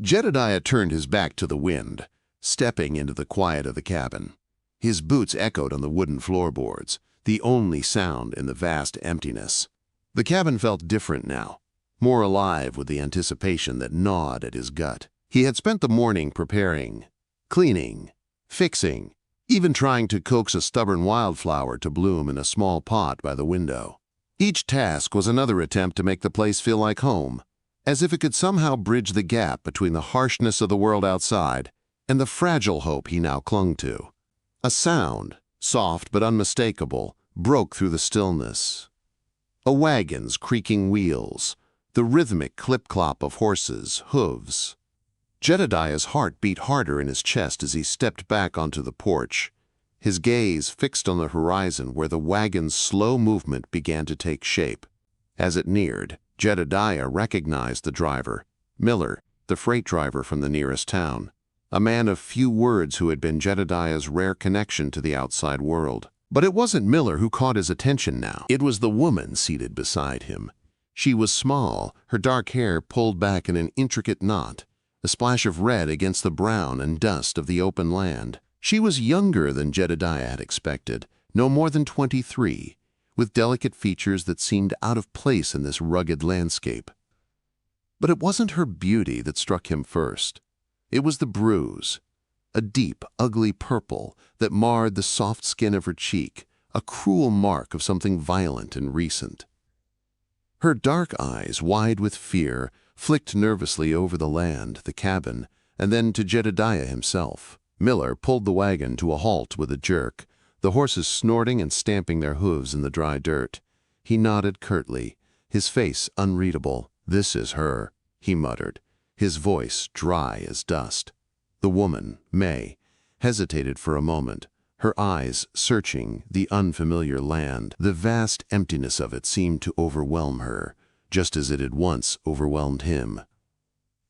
Jedediah turned his back to the wind, stepping into the quiet of the cabin. His boots echoed on the wooden floorboards, the only sound in the vast emptiness. The cabin felt different now, more alive with the anticipation that gnawed at his gut. He had spent the morning preparing, cleaning, fixing, even trying to coax a stubborn wildflower to bloom in a small pot by the window. Each task was another attempt to make the place feel like home, as if it could somehow bridge the gap between the harshness of the world outside and the fragile hope he now clung to. A sound, soft but unmistakable, broke through the stillness. A wagon's creaking wheels, the rhythmic clip-clop of horses' hooves. Jedediah's heart beat harder in his chest as he stepped back onto the porch, his gaze fixed on the horizon where the wagon's slow movement began to take shape. As it neared, Jedediah recognized the driver, Miller, the freight driver from the nearest town, a man of few words who had been Jedediah's rare connection to the outside world. But it wasn't Miller who caught his attention now. It was the woman seated beside him. She was small, her dark hair pulled back in an intricate knot, a splash of red against the brown and dust of the open land. She was younger than Jedediah had expected, no more than 23, with delicate features that seemed out of place in this rugged landscape. But it wasn't her beauty that struck him first. It was the bruise, a deep, ugly purple that marred the soft skin of her cheek, a cruel mark of something violent and recent. Her dark eyes, wide with fear, flicked nervously over the land, the cabin, and then to Jedediah himself. Miller pulled the wagon to a halt with a jerk, the horses snorting and stamping their hooves in the dry dirt. He nodded curtly, his face unreadable. "This is her," he muttered, his voice dry as dust. The woman, May, hesitated for a moment, her eyes searching the unfamiliar land. The vast emptiness of it seemed to overwhelm her, just as it had once overwhelmed him.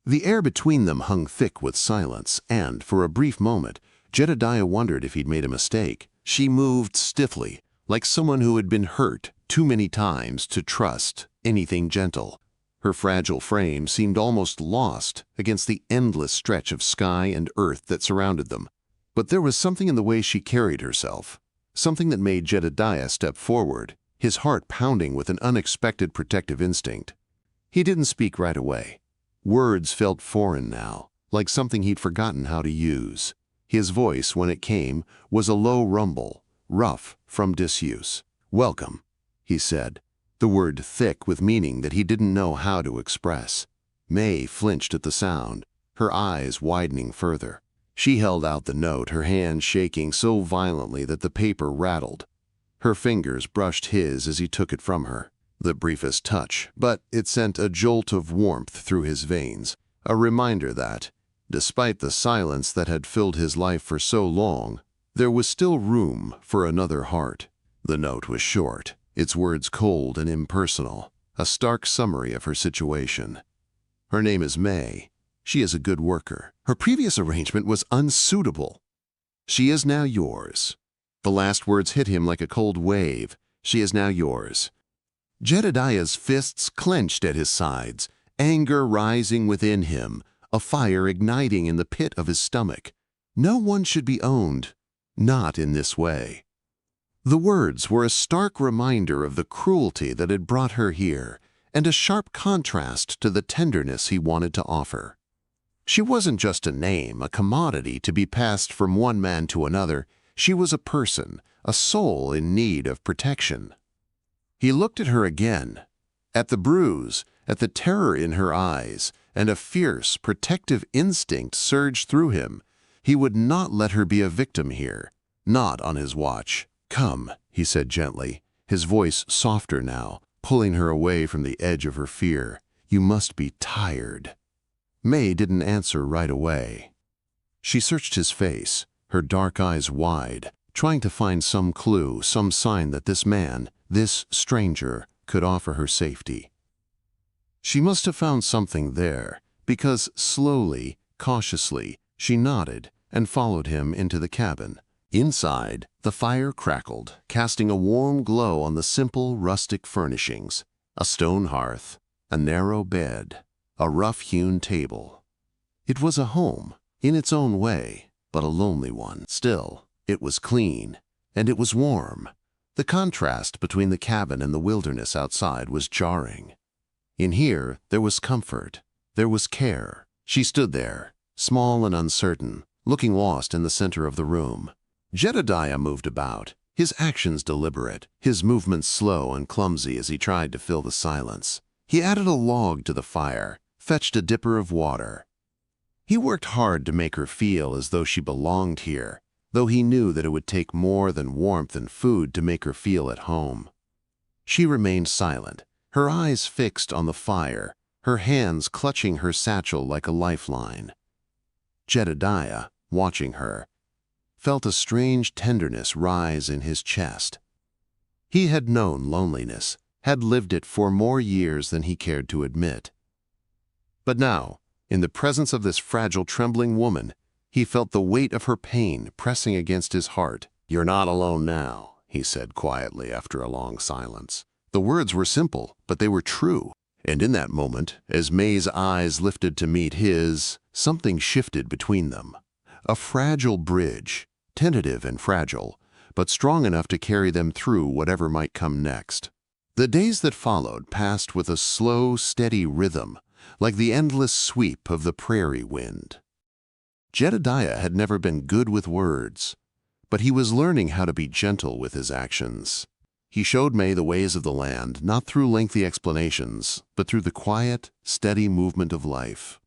The air between them hung thick with silence, and, for a brief moment, Jedediah wondered if he'd made a mistake. She moved stiffly, like someone who had been hurt too many times to trust anything gentle. Her fragile frame seemed almost lost against the endless stretch of sky and earth that surrounded them. But there was something in the way she carried herself, something that made Jedediah step forward, his heart pounding with an unexpected protective instinct. He didn't speak right away. Words felt foreign now, like something he'd forgotten how to use. His voice, when it came, was a low rumble, rough from disuse. "Welcome," he said, the word thick with meaning that he didn't know how to express. May flinched at the sound, her eyes widening further. She held out the note, her hand shaking so violently that the paper rattled. Her fingers brushed his as he took it from her. The briefest touch, but it sent a jolt of warmth through his veins, a reminder that, despite the silence that had filled his life for so long, there was still room for another heart. The note was short, its words cold and impersonal, a stark summary of her situation. "Her name is May. She is a good worker. Her previous arrangement was unsuitable. She is now yours." The last words hit him like a cold wave. "She is now yours." Jedediah's fists clenched at his sides, anger rising within him, a fire igniting in the pit of his stomach. No one should be owned, not in this way. The words were a stark reminder of the cruelty that had brought her here, and a sharp contrast to the tenderness he wanted to offer. She wasn't just a name, a commodity to be passed from one man to another. She was a person, a soul in need of protection. He looked at her again, at the bruise, at the terror in her eyes, and a fierce, protective instinct surged through him. He would not let her be a victim here, not on his watch. "Come," he said gently, his voice softer now, pulling her away from the edge of her fear. "You must be tired." May didn't answer right away. She searched his face, her dark eyes wide, trying to find some clue, some sign that this man, this stranger, could offer her safety. She must have found something there, because slowly, cautiously, she nodded and followed him into the cabin. Inside, the fire crackled, casting a warm glow on the simple, rustic furnishings: a stone hearth, a narrow bed, a rough-hewn table. It was a home, in its own way, but a lonely one. Still, it was clean, and it was warm. The contrast between the cabin and the wilderness outside was jarring. In here, there was comfort. There was care. She stood there, small and uncertain, looking lost in the center of the room. Jedediah moved about, his actions deliberate, his movements slow and clumsy as he tried to fill the silence. He added a log to the fire, fetched a dipper of water. He worked hard to make her feel as though she belonged here, though he knew that it would take more than warmth and food to make her feel at home. She remained silent, her eyes fixed on the fire, her hands clutching her satchel like a lifeline. Jedediah, watching her, felt a strange tenderness rise in his chest. He had known loneliness, had lived it for more years than he cared to admit. But now, in the presence of this fragile, trembling woman, he felt the weight of her pain pressing against his heart. "You're not alone now," he said quietly after a long silence. The words were simple, but they were true. And in that moment, as May's eyes lifted to meet his, something shifted between them. A fragile bridge, tentative and fragile, but strong enough to carry them through whatever might come next. The days that followed passed with a slow, steady rhythm, like the endless sweep of the prairie wind. Jedediah had never been good with words, but he was learning how to be gentle with his actions. He showed May the ways of the land, not through lengthy explanations, but through the quiet, steady movement of life.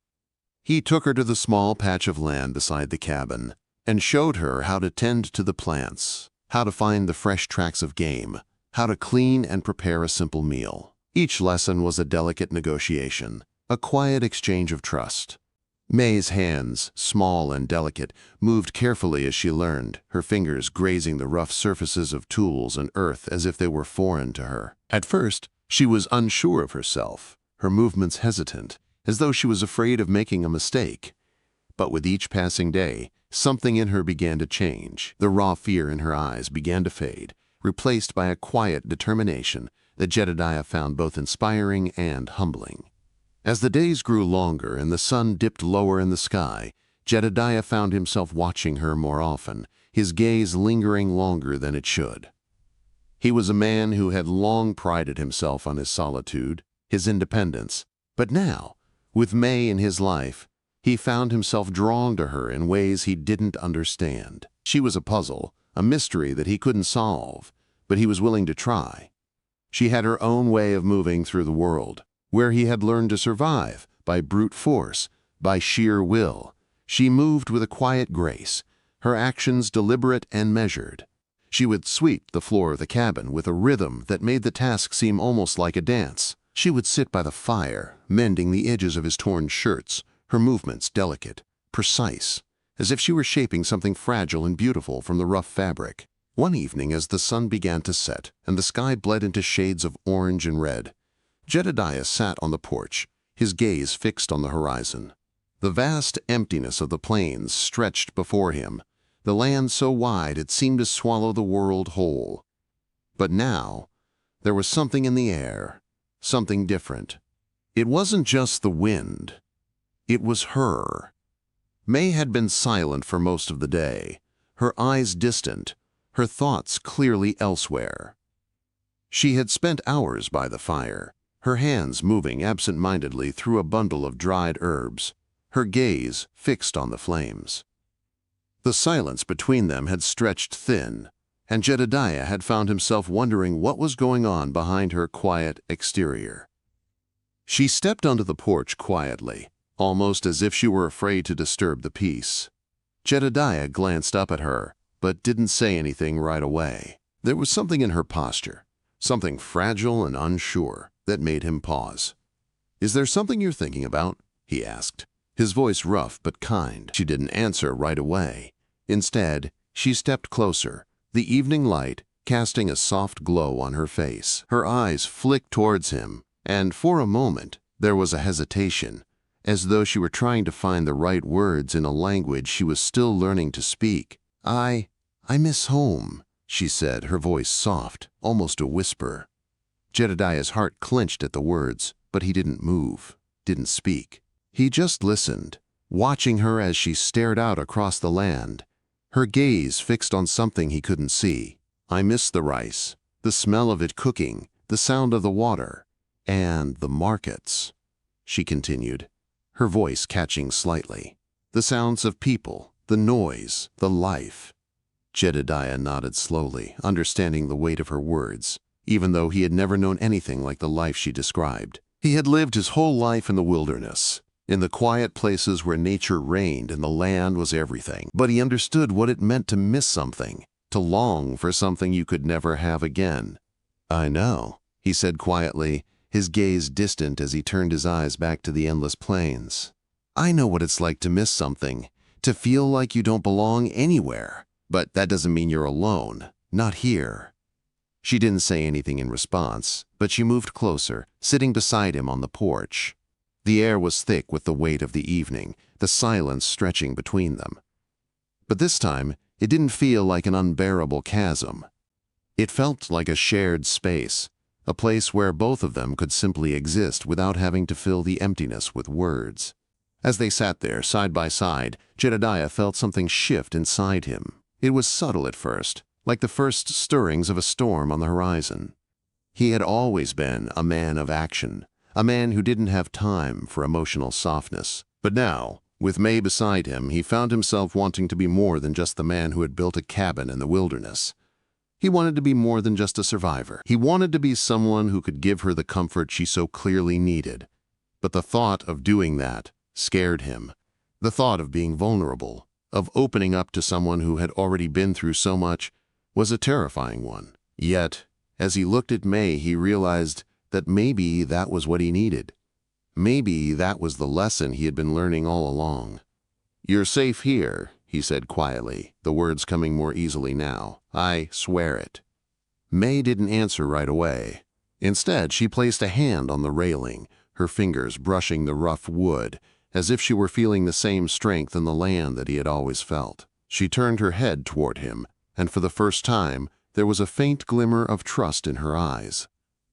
He took her to the small patch of land beside the cabin and showed her how to tend to the plants, how to find the fresh tracks of game, how to clean and prepare a simple meal. Each lesson was a delicate negotiation, a quiet exchange of trust. May's hands, small and delicate, moved carefully as she learned, her fingers grazing the rough surfaces of tools and earth as if they were foreign to her. At first, she was unsure of herself, her movements hesitant, as though she was afraid of making a mistake. But with each passing day, something in her began to change. The raw fear in her eyes began to fade, replaced by a quiet determination that Jedediah found both inspiring and humbling. As the days grew longer and the sun dipped lower in the sky, Jedediah found himself watching her more often, his gaze lingering longer than it should. He was a man who had long prided himself on his solitude, his independence, but now, with May in his life, he found himself drawn to her in ways he didn't understand. She was a puzzle, a mystery that he couldn't solve, but he was willing to try. She had her own way of moving through the world, where he had learned to survive, by brute force, by sheer will. She moved with a quiet grace, her actions deliberate and measured. She would sweep the floor of the cabin with a rhythm that made the task seem almost like a dance. She would sit by the fire, mending the edges of his torn shirts, her movements delicate, precise, as if she were shaping something fragile and beautiful from the rough fabric. One evening, as the sun began to set and the sky bled into shades of orange and red, Jedediah sat on the porch, his gaze fixed on the horizon. The vast emptiness of the plains stretched before him, the land so wide it seemed to swallow the world whole. But now, there was something in the air, something different. It wasn't just the wind. It was her. May had been silent for most of the day, her eyes distant, her thoughts clearly elsewhere. She had spent hours by the fire, her hands moving absent-mindedly through a bundle of dried herbs, her gaze fixed on the flames. The silence between them had stretched thin, and Jedediah had found himself wondering what was going on behind her quiet exterior. She stepped onto the porch quietly, almost as if she were afraid to disturb the peace. Jedediah glanced up at her, but didn't say anything right away. There was something in her posture, something fragile and unsure, that made him pause. "Is there something you're thinking about?" he asked, his voice rough but kind. She didn't answer right away. Instead, she stepped closer, the evening light casting a soft glow on her face. Her eyes flicked towards him, and for a moment there was a hesitation, as though she were trying to find the right words in a language she was still learning to speak. I miss home," she said, her voice soft, almost a whisper. Jedediah's heart clenched at the words, but he didn't move, didn't speak. He just listened, watching her as she stared out across the land, her gaze fixed on something he couldn't see. "I miss the rice, the smell of it cooking, the sound of the water, and the markets," she continued, her voice catching slightly. "The sounds of people, the noise, the life." Jedediah nodded slowly, understanding the weight of her words, even though he had never known anything like the life she described. He had lived his whole life in the wilderness, in the quiet places where nature reigned and the land was everything. But he understood what it meant to miss something, to long for something you could never have again. "I know," he said quietly, his gaze distant as he turned his eyes back to the endless plains. "I know what it's like to miss something, to feel like you don't belong anywhere. But that doesn't mean you're alone. Not here." She didn't say anything in response, but she moved closer, sitting beside him on the porch. The air was thick with the weight of the evening, the silence stretching between them. But this time, it didn't feel like an unbearable chasm. It felt like a shared space, a place where both of them could simply exist without having to fill the emptiness with words. As they sat there, side by side, Jedediah felt something shift inside him. It was subtle at first, like the first stirrings of a storm on the horizon. He had always been a man of action, a man who didn't have time for emotional softness. But now, with May beside him, he found himself wanting to be more than just the man who had built a cabin in the wilderness. He wanted to be more than just a survivor. He wanted to be someone who could give her the comfort she so clearly needed. But the thought of doing that scared him. The thought of being vulnerable, of opening up to someone who had already been through so much, was a terrifying one. Yet, as he looked at May, he realized that maybe that was what he needed. Maybe that was the lesson he had been learning all along. "You're safe here," he said quietly, the words coming more easily now. "I swear it." May didn't answer right away. Instead, she placed a hand on the railing, her fingers brushing the rough wood, as if she were feeling the same strength in the land that he had always felt. She turned her head toward him, and for the first time, there was a faint glimmer of trust in her eyes.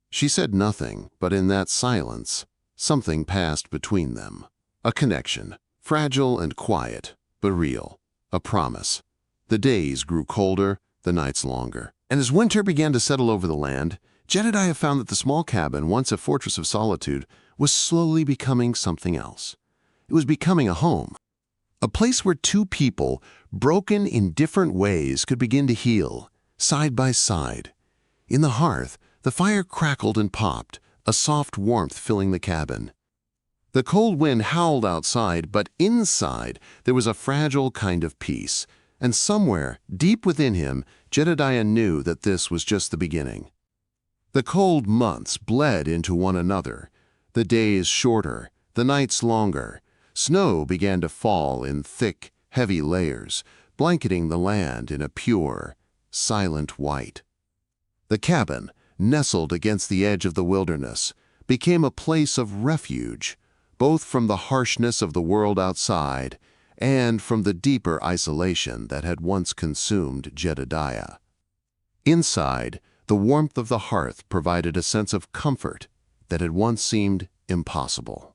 She said nothing, but in that silence, something passed between them. A connection, fragile and quiet, but real. A promise. The days grew colder, the nights longer. And as winter began to settle over the land, Jedediah found that the small cabin, once a fortress of solitude, was slowly becoming something else. It was becoming a home. A place where two people, broken in different ways, could begin to heal, side by side. In the hearth, the fire crackled and popped, a soft warmth filling the cabin. The cold wind howled outside, but inside there was a fragile kind of peace, and somewhere, deep within him, Jedediah knew that this was just the beginning. The cold months bled into one another, the days shorter, the nights longer. Snow began to fall in thick, heavy layers, blanketing the land in a pure, silent white. The cabin, nestled against the edge of the wilderness, became a place of refuge, both from the harshness of the world outside and from the deeper isolation that had once consumed Jedediah. Inside, the warmth of the hearth provided a sense of comfort that had once seemed impossible.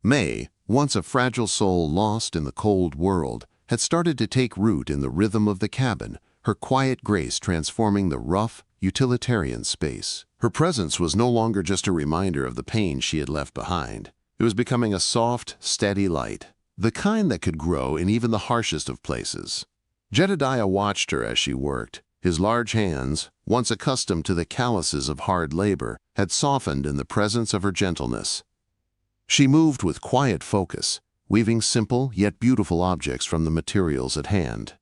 May, once a fragile soul lost in the cold world, had started to take root in the rhythm of the cabin, her quiet grace transforming the rough, utilitarian space. Her presence was no longer just a reminder of the pain she had left behind. It was becoming a soft, steady light, the kind that could grow in even the harshest of places. Jedediah watched her as she worked. His large hands, once accustomed to the calluses of hard labor, had softened in the presence of her gentleness. She moved with quiet focus, weaving simple yet beautiful objects from the materials at hand.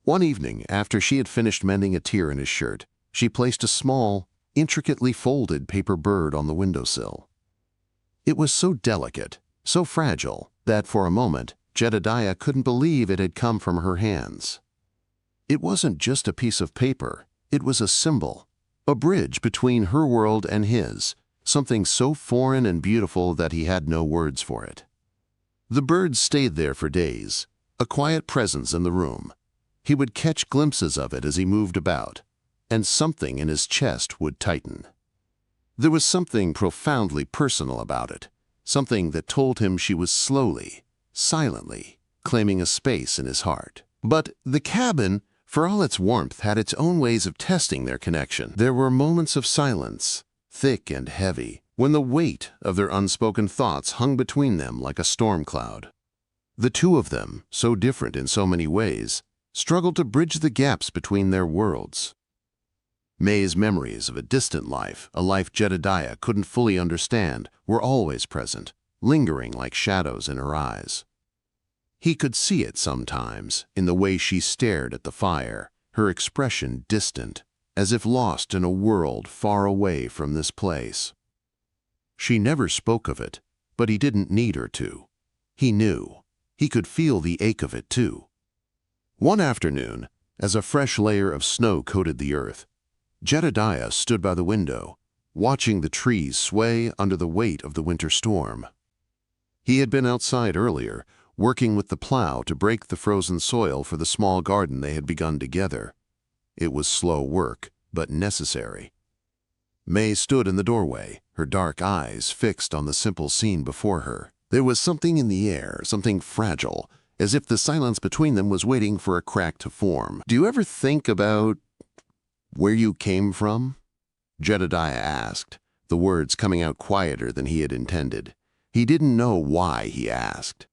One evening, after she had finished mending a tear in his shirt, she placed a small, intricately folded paper bird on the windowsill. It was so delicate, so fragile, that for a moment, Jedediah couldn't believe it had come from her hands. It wasn't just a piece of paper, it was a symbol, a bridge between her world and his, something so foreign and beautiful that he had no words for it. The bird stayed there for days, a quiet presence in the room. He would catch glimpses of it as he moved about, and something in his chest would tighten. There was something profoundly personal about it, something that told him she was slowly, silently, claiming a space in his heart. But the cabin, for all its warmth, had its own ways of testing their connection. There were moments of silence, thick and heavy, when the weight of their unspoken thoughts hung between them like a storm cloud. The two of them, so different in so many ways, struggled to bridge the gaps between their worlds. May's memories of a distant life, a life Jedediah couldn't fully understand, were always present, lingering like shadows in her eyes. He could see it sometimes, in the way she stared at the fire, her expression distant, as if lost in a world far away from this place. She never spoke of it, but he didn't need her to. He knew. He could feel the ache of it too. One afternoon, as a fresh layer of snow coated the earth, Jedediah stood by the window, watching the trees sway under the weight of the winter storm. He had been outside earlier, working with the plow to break the frozen soil for the small garden they had begun together. It was slow work, but necessary. May stood in the doorway, her dark eyes fixed on the simple scene before her. There was something in the air, something fragile, as if the silence between them was waiting for a crack to form. "Do you ever think about where you came from?" Jedediah asked, the words coming out quieter than he had intended. He didn't know why he asked.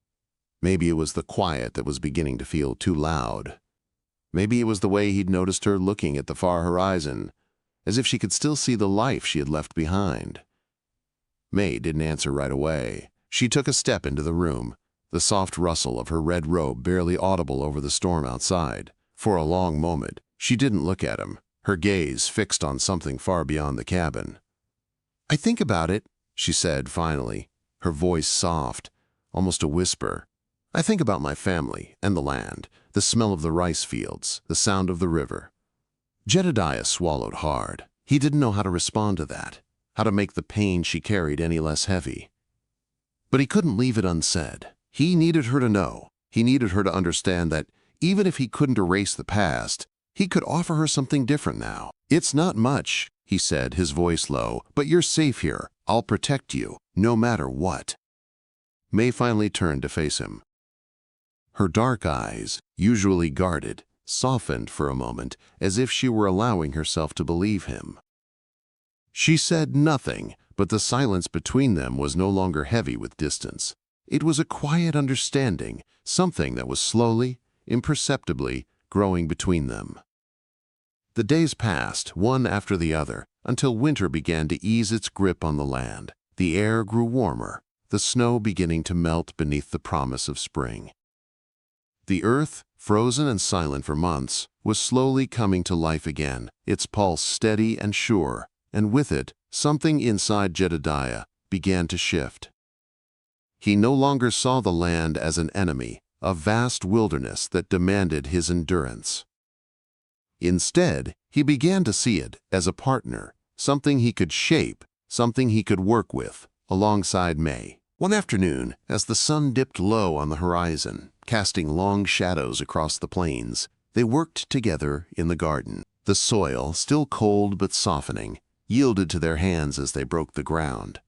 Maybe it was the quiet that was beginning to feel too loud. Maybe it was the way he'd noticed her looking at the far horizon, as if she could still see the life she had left behind. May didn't answer right away. She took a step into the room, the soft rustle of her red robe barely audible over the storm outside. For a long moment, she didn't look at him, her gaze fixed on something far beyond the cabin. "I think about it," she said finally, her voice soft, almost a whisper. "I think about my family and the land, the smell of the rice fields, the sound of the river." Jedediah swallowed hard. He didn't know how to respond to that, how to make the pain she carried any less heavy. But he couldn't leave it unsaid. He needed her to know. He needed her to understand that even if he couldn't erase the past, he could offer her something different now. "It's not much," he said, his voice low, "but you're safe here. I'll protect you, no matter what." May finally turned to face him. Her dark eyes, usually guarded, softened for a moment, as if she were allowing herself to believe him. She said nothing, but the silence between them was no longer heavy with distance. It was a quiet understanding, something that was slowly, imperceptibly, growing between them. The days passed, one after the other, until winter began to ease its grip on the land. The air grew warmer, the snow beginning to melt beneath the promise of spring. The earth, frozen and silent for months, was slowly coming to life again, its pulse steady and sure, and with it, something inside Jedediah began to shift. He no longer saw the land as an enemy, a vast wilderness that demanded his endurance. Instead, he began to see it as a partner, something he could shape, something he could work with, alongside May. One afternoon, as the sun dipped low on the horizon, casting long shadows across the plains, they worked together in the garden. The soil, still cold but softening, yielded to their hands as they broke the ground.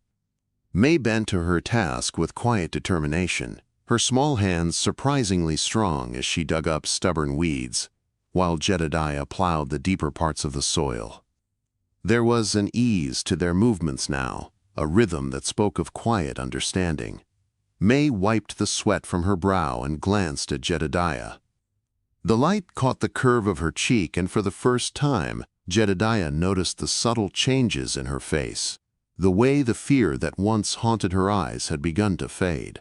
May bent to her task with quiet determination, her small hands surprisingly strong as she dug up stubborn weeds, while Jedediah plowed the deeper parts of the soil. There was an ease to their movements now, a rhythm that spoke of quiet understanding. May wiped the sweat from her brow and glanced at Jedediah. The light caught the curve of her cheek, and for the first time, Jedediah noticed the subtle changes in her face, the way the fear that once haunted her eyes had begun to fade.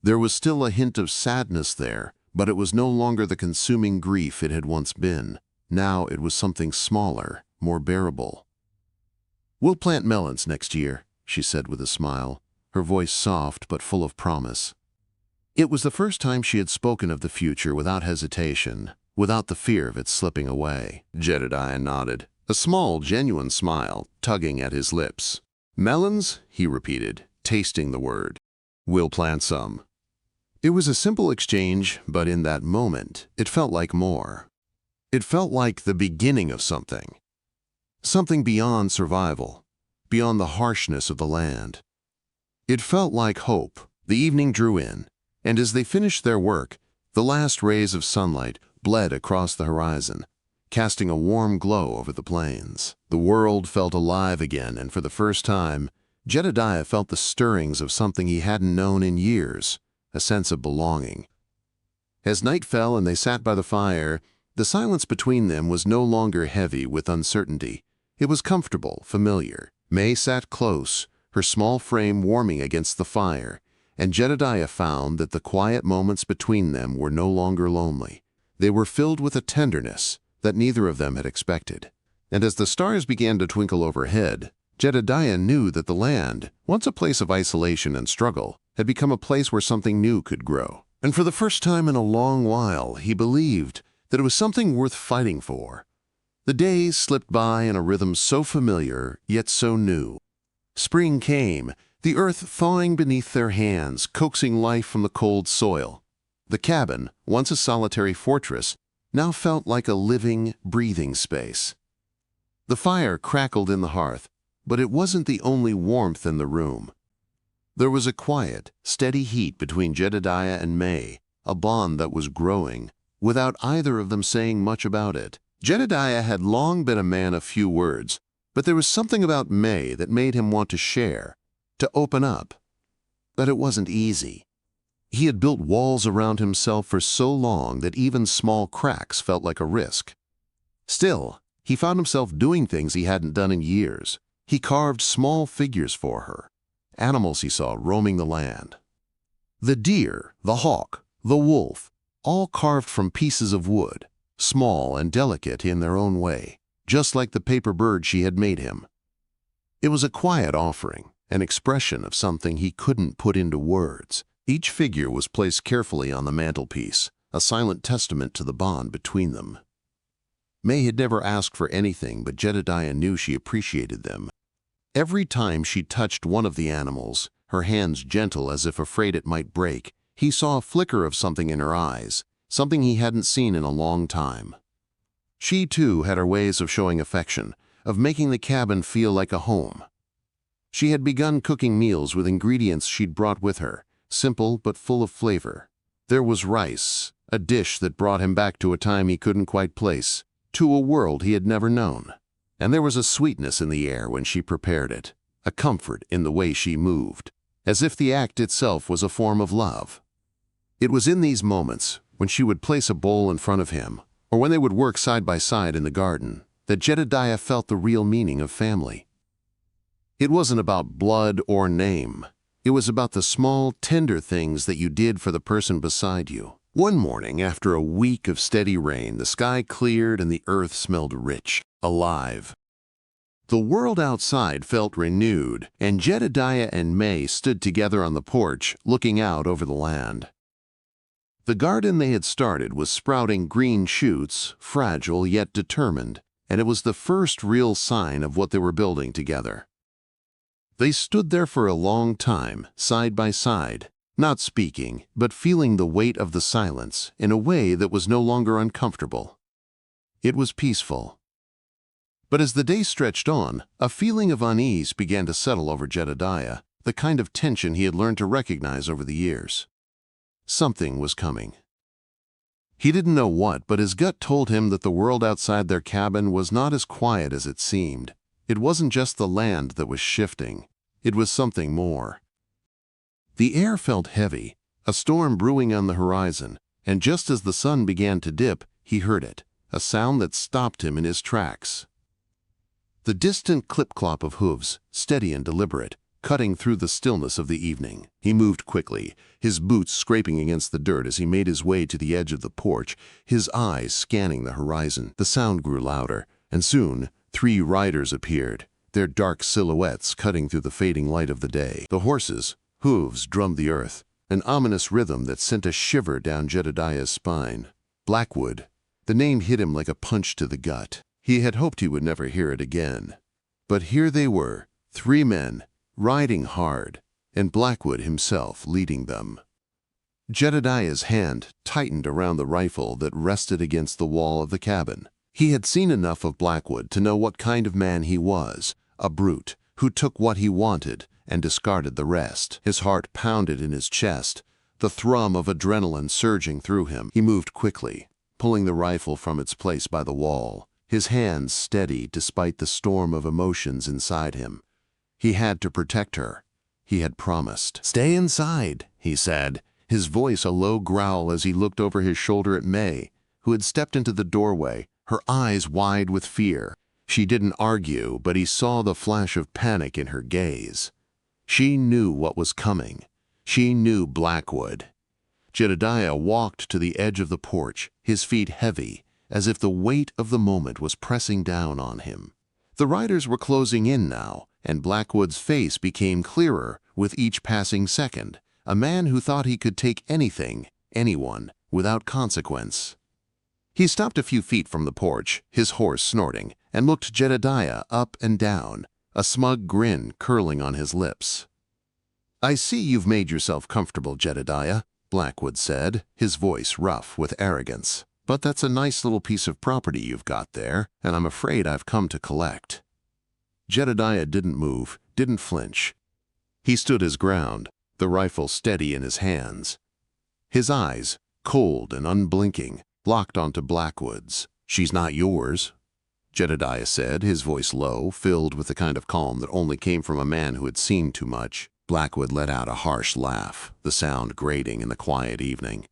There was still a hint of sadness there, but it was no longer the consuming grief it had once been. Now it was something smaller, more bearable. "We'll plant melons next year," she said with a smile, her voice soft but full of promise. It was the first time she had spoken of the future without hesitation, without the fear of it slipping away. Jedediah nodded, a small, genuine smile tugging at his lips. "Melons?" he repeated, tasting the word. "We'll plant some." It was a simple exchange, but in that moment, it felt like more. It felt like the beginning of something. Something beyond survival, beyond the harshness of the land. It felt like hope. The evening drew in. And as they finished their work, the last rays of sunlight bled across the horizon, casting a warm glow over the plains. The world felt alive again, and for the first time, Jedediah felt the stirrings of something he hadn't known in years, a sense of belonging. As night fell and they sat by the fire, the silence between them was no longer heavy with uncertainty. It was comfortable, familiar. May sat close, her small frame warming against the fire, and Jedediah found that the quiet moments between them were no longer lonely. They were filled with a tenderness that neither of them had expected. And as the stars began to twinkle overhead, Jedediah knew that the land, once a place of isolation and struggle, had become a place where something new could grow. And for the first time in a long while, he believed that it was something worth fighting for. The days slipped by in a rhythm so familiar, yet so new. Spring came, the earth thawing beneath their hands, coaxing life from the cold soil. The cabin, once a solitary fortress, now felt like a living, breathing space. The fire crackled in the hearth, but it wasn't the only warmth in the room. There was a quiet, steady heat between Jedediah and May, a bond that was growing, without either of them saying much about it. Jedediah had long been a man of few words, but there was something about May that made him want to share, to open up. But it wasn't easy. He had built walls around himself for so long that even small cracks felt like a risk. Still, he found himself doing things he hadn't done in years. He carved small figures for her, animals he saw roaming the land. The deer, the hawk, the wolf, all carved from pieces of wood, small and delicate in their own way, just like the paper bird she had made him. It was a quiet offering, an expression of something he couldn't put into words. Each figure was placed carefully on the mantelpiece, a silent testament to the bond between them. May had never asked for anything, but Jedediah knew she appreciated them. Every time she touched one of the animals, her hands gentle as if afraid it might break, he saw a flicker of something in her eyes, something he hadn't seen in a long time. She, too, had her ways of showing affection, of making the cabin feel like a home. She had begun cooking meals with ingredients she'd brought with her, simple but full of flavor. There was rice, a dish that brought him back to a time he couldn't quite place, to a world he had never known. And there was a sweetness in the air when she prepared it, a comfort in the way she moved, as if the act itself was a form of love. It was in these moments, when she would place a bowl in front of him, or when they would work side by side in the garden, that Jedediah felt the real meaning of family. It wasn't about blood or name. It was about the small, tender things that you did for the person beside you. One morning, after a week of steady rain, the sky cleared and the earth smelled rich, alive. The world outside felt renewed, and Jedediah and May stood together on the porch, looking out over the land. The garden they had started was sprouting green shoots, fragile yet determined, and it was the first real sign of what they were building together. They stood there for a long time, side by side, not speaking, but feeling the weight of the silence in a way that was no longer uncomfortable. It was peaceful. But as the day stretched on, a feeling of unease began to settle over Jedediah, the kind of tension he had learned to recognize over the years. Something was coming. He didn't know what, but his gut told him that the world outside their cabin was not as quiet as it seemed. It wasn't just the land that was shifting. It was something more. The air felt heavy, a storm brewing on the horizon, and just as the sun began to dip, he heard it, a sound that stopped him in his tracks. The distant clip-clop of hooves, steady and deliberate, cutting through the stillness of the evening. He moved quickly, his boots scraping against the dirt as he made his way to the edge of the porch, his eyes scanning the horizon. The sound grew louder, and soon 3 riders appeared, their dark silhouettes cutting through the fading light of the day. The horses' hooves drummed the earth, an ominous rhythm that sent a shiver down Jedediah's spine. Blackwood. The name hit him like a punch to the gut. He had hoped he would never hear it again. But here they were, 3 men, riding hard, and Blackwood himself leading them. Jedediah's hand tightened around the rifle that rested against the wall of the cabin. He had seen enough of Blackwood to know what kind of man he was, a brute who took what he wanted and discarded the rest. His heart pounded in his chest, the thrum of adrenaline surging through him. He moved quickly, pulling the rifle from its place by the wall, his hands steady despite the storm of emotions inside him. He had to protect her. He had promised. "Stay inside," he said, his voice a low growl as he looked over his shoulder at May, who had stepped into the doorway, her eyes wide with fear. She didn't argue, but he saw the flash of panic in her gaze. She knew what was coming. She knew Blackwood. Jedediah walked to the edge of the porch, his feet heavy, as if the weight of the moment was pressing down on him. The riders were closing in now, and Blackwood's face became clearer with each passing second, a man who thought he could take anything, anyone, without consequence. He stopped a few feet from the porch, his horse snorting, and looked Jedediah up and down, a smug grin curling on his lips. "I see you've made yourself comfortable, Jedediah," Blackwood said, his voice rough with arrogance. "But that's a nice little piece of property you've got there, and I'm afraid I've come to collect." Jedediah didn't move, didn't flinch. He stood his ground, the rifle steady in his hands. His eyes, cold and unblinking, locked onto Blackwood's. "She's not yours," Jedediah said, his voice low, filled with the kind of calm that only came from a man who had seen too much. Blackwood let out a harsh laugh, the sound grating in the quiet evening.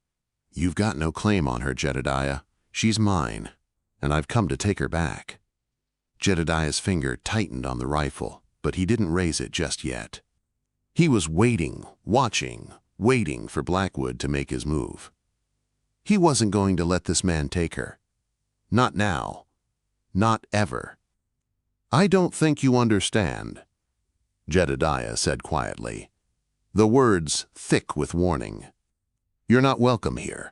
"You've got no claim on her, Jedediah. She's mine, and I've come to take her back." Jedediah's finger tightened on the rifle, but he didn't raise it just yet. He was waiting, watching, waiting for Blackwood to make his move. He wasn't going to let this man take her. Not now. Not ever. "I don't think you understand," Jedediah said quietly, the words thick with warning. "You're not welcome here."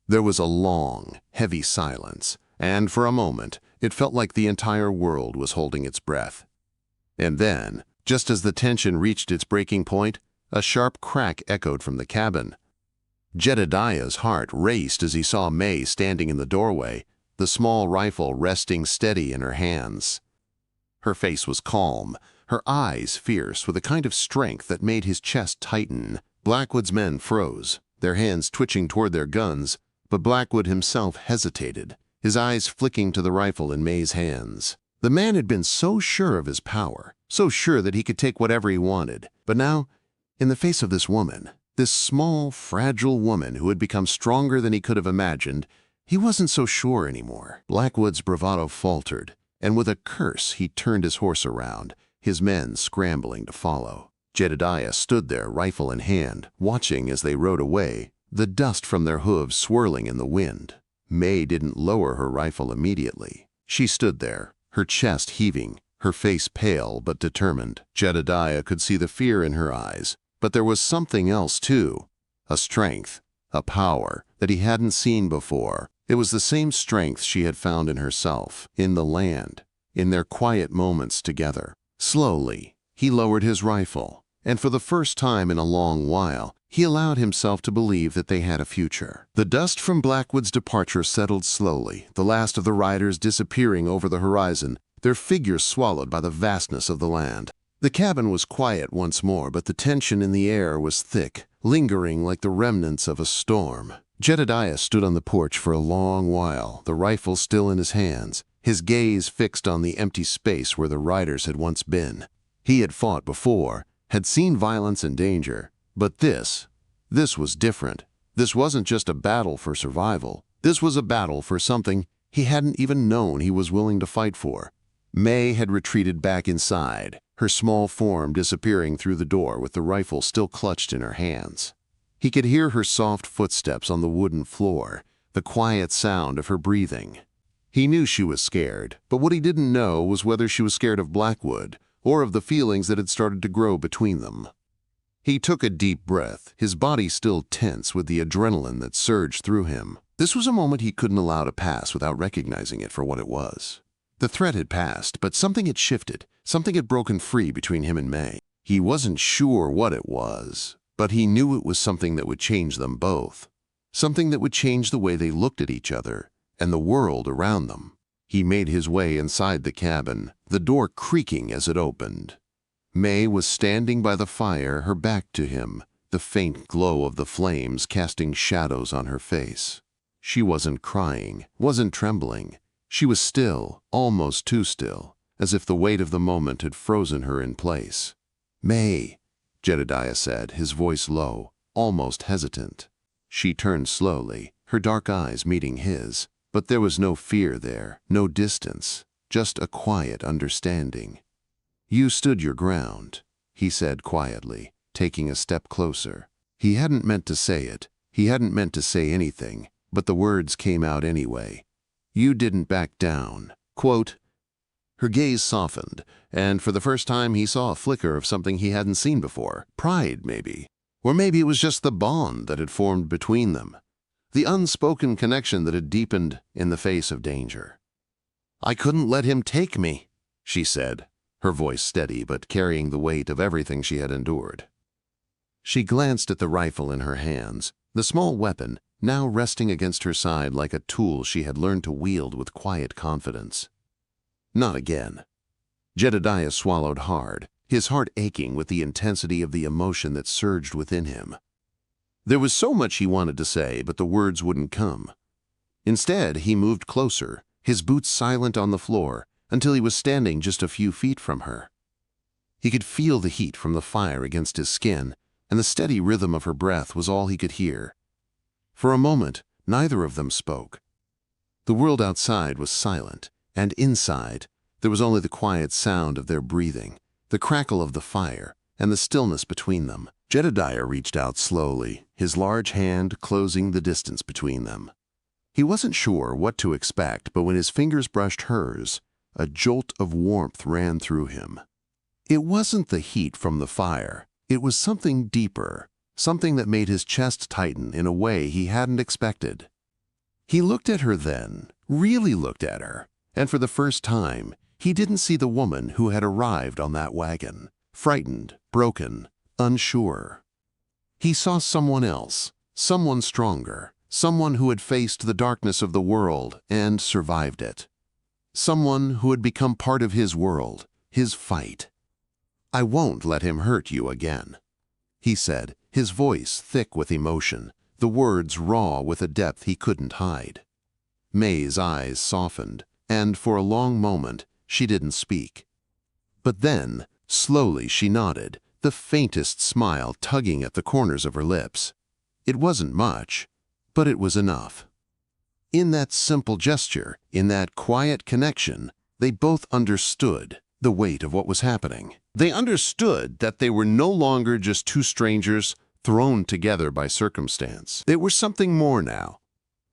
There was a long, heavy silence, and for a moment it felt like the entire world was holding its breath. And then, just as the tension reached its breaking point, a sharp crack echoed from the cabin. Jedediah's heart raced as he saw May standing in the doorway, the small rifle resting steady in her hands. Her face was calm, her eyes fierce with a kind of strength that made his chest tighten. Blackwood's men froze, their hands twitching toward their guns, but Blackwood himself hesitated, his eyes flicking to the rifle in May's hands. The man had been so sure of his power, so sure that he could take whatever he wanted, but now, in the face of this woman, this small, fragile woman who had become stronger than he could have imagined, he wasn't so sure anymore. Blackwood's bravado faltered, and with a curse he turned his horse around, his men scrambling to follow. Jedediah stood there, rifle in hand, watching as they rode away, the dust from their hooves swirling in the wind. May didn't lower her rifle immediately. She stood there, her chest heaving, her face pale but determined. Jedediah could see the fear in her eyes, but there was something else too, a strength, a power that he hadn't seen before. It was the same strength she had found in herself, in the land, in their quiet moments together. Slowly, he lowered his rifle, and for the first time in a long while, he allowed himself to believe that they had a future. The dust from Blackwood's departure settled slowly, the last of the riders disappearing over the horizon, their figures swallowed by the vastness of the land. The cabin was quiet once more, but the tension in the air was thick, lingering like the remnants of a storm. Jedediah stood on the porch for a long while, the rifle still in his hands, his gaze fixed on the empty space where the riders had once been. He had fought before, had seen violence and danger, but this was different. This wasn't just a battle for survival. This was a battle for something he hadn't even known he was willing to fight for. May had retreated back inside, her small form disappearing through the door with the rifle still clutched in her hands. He could hear her soft footsteps on the wooden floor, the quiet sound of her breathing. He knew she was scared, but what he didn't know was whether she was scared of Blackwood or of the feelings that had started to grow between them. He took a deep breath, his body still tense with the adrenaline that surged through him. This was a moment he couldn't allow to pass without recognizing it for what it was. The threat had passed, but something had shifted, something had broken free between him and May. He wasn't sure what it was, but he knew it was something that would change them both, something that would change the way they looked at each other and the world around them. He made his way inside the cabin, the door creaking as it opened. May was standing by the fire, her back to him, the faint glow of the flames casting shadows on her face. She wasn't crying, wasn't trembling. She was still, almost too still, as if the weight of the moment had frozen her in place. "May," Jedediah said, his voice low, almost hesitant. She turned slowly, her dark eyes meeting his, but there was no fear there, no distance, just a quiet understanding. "You stood your ground," he said quietly, taking a step closer. He hadn't meant to say it, he hadn't meant to say anything, but the words came out anyway. "You didn't back down." Quote. Her gaze softened, and for the first time he saw a flicker of something he hadn't seen before. Pride, maybe. Or maybe it was just the bond that had formed between them. The unspoken connection that had deepened in the face of danger. "I couldn't let him take me," she said, her voice steady but carrying the weight of everything she had endured. She glanced at the rifle in her hands, the small weapon now resting against her side like a tool she had learned to wield with quiet confidence. Not again. Jedediah swallowed hard, his heart aching with the intensity of the emotion that surged within him. There was so much he wanted to say, but the words wouldn't come. Instead, he moved closer, his boots silent on the floor, until he was standing just a few feet from her. He could feel the heat from the fire against his skin, and the steady rhythm of her breath was all he could hear. For a moment, neither of them spoke. The world outside was silent, and inside, there was only the quiet sound of their breathing, the crackle of the fire, and the stillness between them. Jedediah reached out slowly, his large hand closing the distance between them. He wasn't sure what to expect, but when his fingers brushed hers, a jolt of warmth ran through him. It wasn't the heat from the fire. It was something deeper, something that made his chest tighten in a way he hadn't expected. He looked at her then, really looked at her, and for the first time, he didn't see the woman who had arrived on that wagon, frightened, broken, unsure. He saw someone else, someone stronger, someone who had faced the darkness of the world and survived it. Someone who had become part of his world, his fight. "I won't let him hurt you again," he said, his voice thick with emotion, the words raw with a depth he couldn't hide. May's eyes softened, and for a long moment she didn't speak. But then, slowly she nodded, the faintest smile tugging at the corners of her lips. It wasn't much, but it was enough. In that simple gesture, in that quiet connection, they both understood the weight of what was happening. They understood that they were no longer just two strangers thrown together by circumstance. They were something more now,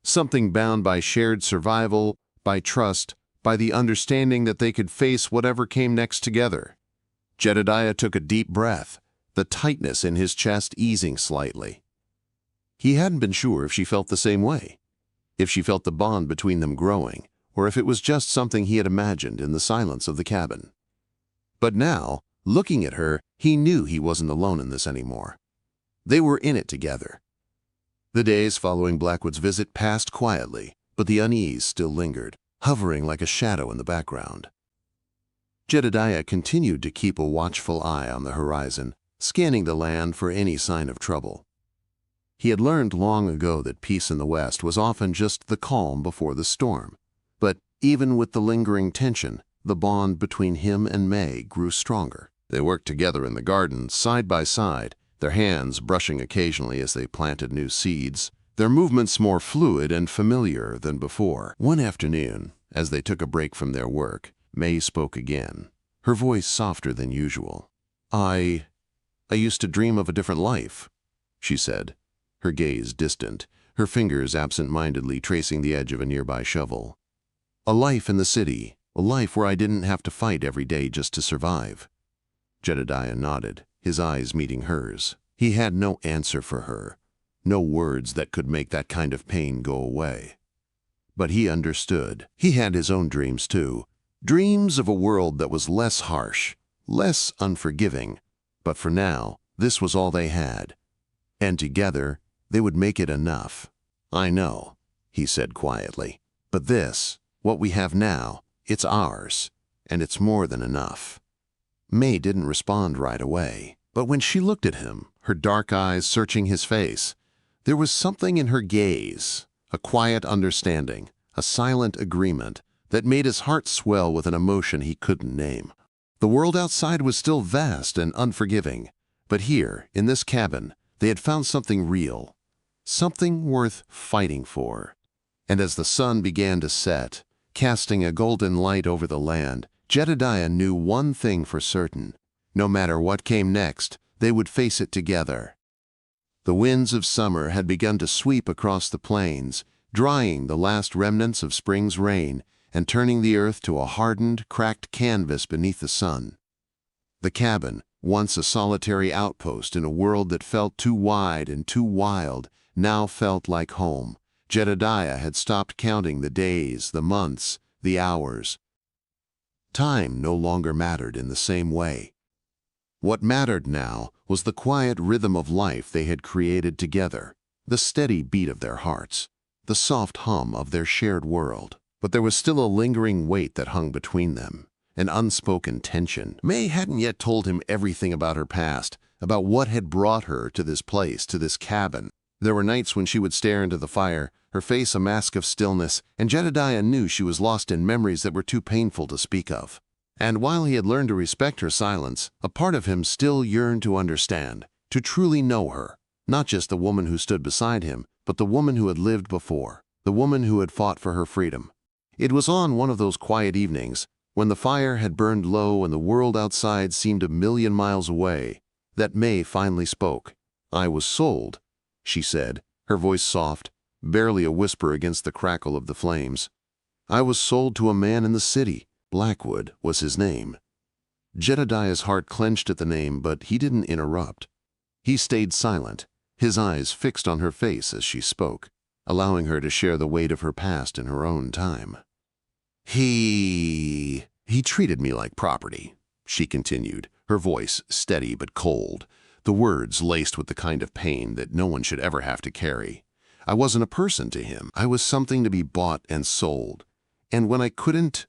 something bound by shared survival, by trust, by the understanding that they could face whatever came next together. Jedediah took a deep breath, the tightness in his chest easing slightly. He hadn't been sure if she felt the same way, if she felt the bond between them growing, or if it was just something he had imagined in the silence of the cabin. But now, looking at her, he knew he wasn't alone in this anymore. They were in it together. The days following Blackwood's visit passed quietly, but the unease still lingered, hovering like a shadow in the background. Jedediah continued to keep a watchful eye on the horizon, scanning the land for any sign of trouble. He had learned long ago that peace in the West was often just the calm before the storm. But even with the lingering tension, the bond between him and May grew stronger. They worked together in the garden, side by side, their hands brushing occasionally as they planted new seeds, their movements more fluid and familiar than before. One afternoon, as they took a break from their work, May spoke again, her voice softer than usual. I used to dream of a different life," she said, her gaze distant, her fingers absent-mindedly tracing the edge of a nearby shovel. "A life in the city, a life where I didn't have to fight every day just to survive." Jedediah nodded, his eyes meeting hers. He had no answer for her, no words that could make that kind of pain go away. But he understood. He had his own dreams too, dreams of a world that was less harsh, less unforgiving. But for now, this was all they had. And together, they would make it enough. "I know," he said quietly, "but this, what we have now, it's ours, and it's more than enough." May didn't respond right away, but when she looked at him, her dark eyes searching his face. There was something in her gaze, a quiet understanding, a silent agreement, that made his heart swell with an emotion he couldn't name. The world outside was still vast and unforgiving, but here, in this cabin, they had found something real, something worth fighting for. And as the sun began to set, casting a golden light over the land, Jedediah knew one thing for certain. No matter what came next, they would face it together. The winds of summer had begun to sweep across the plains, drying the last remnants of spring's rain and turning the earth to a hardened, cracked canvas beneath the sun. The cabin, once a solitary outpost in a world that felt too wide and too wild, now felt like home. Jedediah had stopped counting the days, the months, the hours. Time no longer mattered in the same way. What mattered now was the quiet rhythm of life they had created together, the steady beat of their hearts, the soft hum of their shared world. But there was still a lingering weight that hung between them, an unspoken tension. May hadn't yet told him everything about her past, about what had brought her to this place, to this cabin. There were nights when she would stare into the fire, her face a mask of stillness, and Jedediah knew she was lost in memories that were too painful to speak of. And while he had learned to respect her silence, a part of him still yearned to understand, to truly know her, not just the woman who stood beside him, but the woman who had lived before, the woman who had fought for her freedom. It was on one of those quiet evenings, when the fire had burned low and the world outside seemed a million miles away, that May finally spoke. "I was sold," she said, her voice soft, barely a whisper against the crackle of the flames. "I was sold to a man in the city. Blackwood was his name." Jedediah's heart clenched at the name, but he didn't interrupt. He stayed silent, his eyes fixed on her face as she spoke, allowing her to share the weight of her past in her own time. He treated me like property," she continued, her voice steady but cold, the words laced with the kind of pain that no one should ever have to carry. "I wasn't a person to him. I was something to be bought and sold. And when I couldn't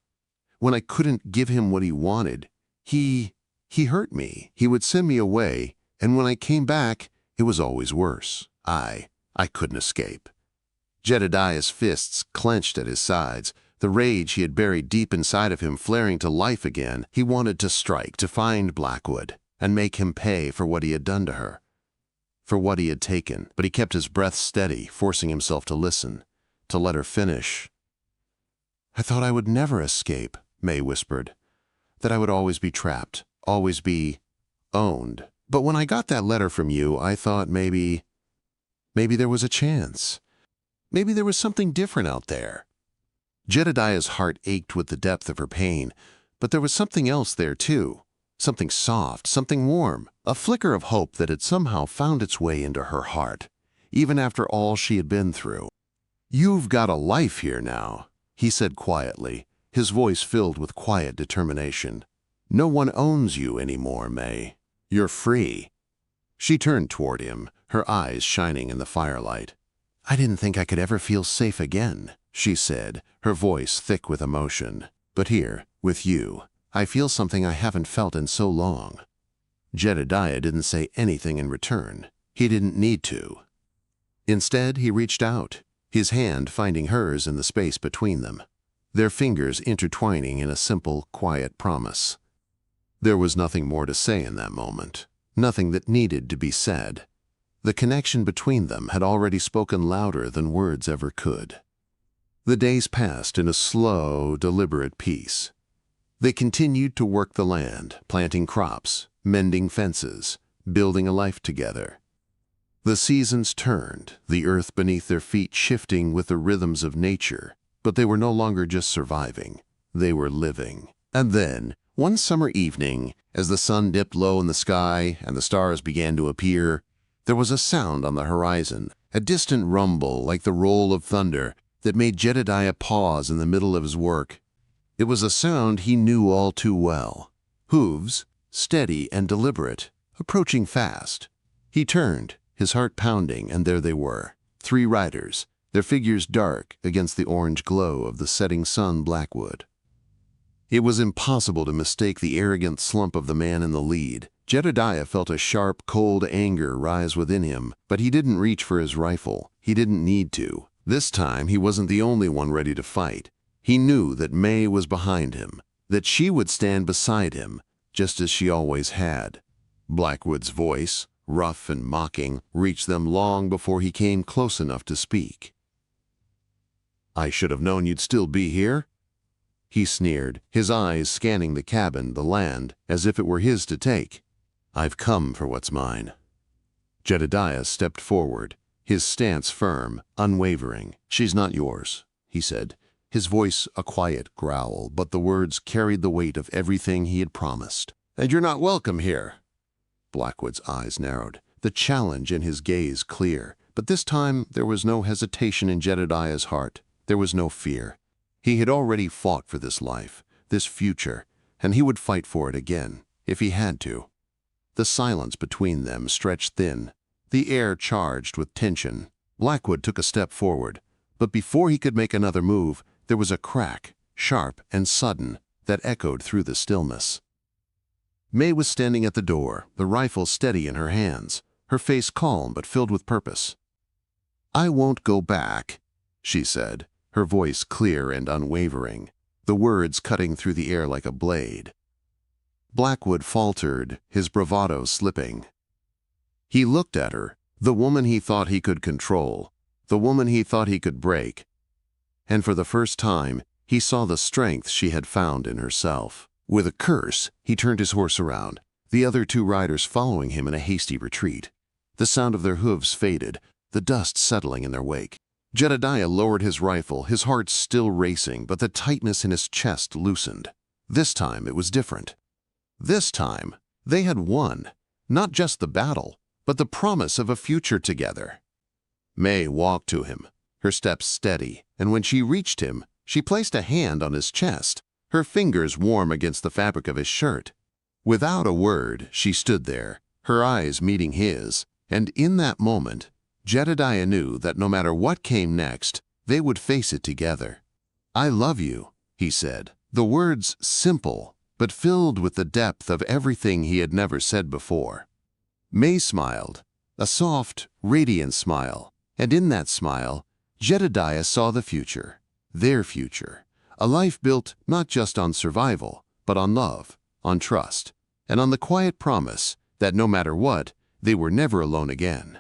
give him what he wanted, he hurt me. He would send me away, and when I came back, it was always worse. I couldn't escape." Jedediah's fists clenched at his sides, the rage he had buried deep inside of him flaring to life again. He wanted to strike, to find Blackwood, and make him pay for what he had done to her, for what he had taken. But he kept his breath steady, forcing himself to listen, to let her finish. "I thought I would never escape," May whispered, "that I would always be trapped, always be owned. But when I got that letter from you, I thought maybe there was a chance. Maybe there was something different out there." Jedediah's heart ached with the depth of her pain, but there was something else there too, something soft, something warm, a flicker of hope that had somehow found its way into her heart, even after all she had been through. "You've got a life here now," he said quietly, his voice filled with quiet determination. "No one owns you anymore, May. You're free." She turned toward him, her eyes shining in the firelight. "I didn't think I could ever feel safe again," she said, her voice thick with emotion. "But here, with you, I feel something I haven't felt in so long." Jedediah didn't say anything in return. He didn't need to. Instead, he reached out, his hand finding hers in the space between them, their fingers intertwining in a simple, quiet promise. There was nothing more to say in that moment, nothing that needed to be said. The connection between them had already spoken louder than words ever could. The days passed in a slow, deliberate peace. They continued to work the land, planting crops, mending fences, building a life together. The seasons turned, the earth beneath their feet shifting with the rhythms of nature, but they were no longer just surviving, they were living. And then, one summer evening, as the sun dipped low in the sky and the stars began to appear, there was a sound on the horizon, a distant rumble like the roll of thunder that made Jedediah pause in the middle of his work. It was a sound he knew all too well. Hooves, steady and deliberate, approaching fast. He turned, his heart pounding, and there they were, 3 riders, their figures dark against the orange glow of the setting sun Blackwood. It was impossible to mistake the arrogant slump of the man in the lead. Jedediah felt a sharp, cold anger rise within him, but he didn't reach for his rifle. He didn't need to. This time, he wasn't the only one ready to fight. He knew that May was behind him, that she would stand beside him, just as she always had. Blackwood's voice, rough and mocking, reached them long before he came close enough to speak. "I should have known you'd still be here," he sneered, his eyes scanning the cabin, the land, as if it were his to take. "I've come for what's mine." Jedediah stepped forward, his stance firm, unwavering. "She's not yours," he said, his voice a quiet growl, but the words carried the weight of everything he had promised. "And you're not welcome here." Blackwood's eyes narrowed, the challenge in his gaze clear, but this time there was no hesitation in Jedediah's heart. There was no fear. He had already fought for this life, this future, and he would fight for it again, if he had to. The silence between them stretched thin, the air charged with tension. Blackwood took a step forward, but before he could make another move, there was a crack, sharp and sudden, that echoed through the stillness. May was standing at the door, the rifle steady in her hands, her face calm but filled with purpose. "I won't go back," she said, her voice clear and unwavering, the words cutting through the air like a blade. Blackwood faltered, his bravado slipping. He looked at her, the woman he thought he could control, the woman he thought he could break, and for the first time, he saw the strength she had found in herself. With a curse, he turned his horse around, the other two riders following him in a hasty retreat. The sound of their hooves faded, the dust settling in their wake. Jedediah lowered his rifle, his heart still racing, but the tightness in his chest loosened. This time it was different. This time, they had won, not just the battle, but the promise of a future together. May walked to him, her steps steady, and when she reached him, she placed a hand on his chest, her fingers warm against the fabric of his shirt. Without a word, she stood there, her eyes meeting his, and in that moment, Jedediah knew that no matter what came next, they would face it together. "I love you," he said, the words simple, but filled with the depth of everything he had never said before. May smiled, a soft, radiant smile, and in that smile, Jedediah saw the future, their future, a life built not just on survival, but on love, on trust, and on the quiet promise that no matter what, they were never alone again.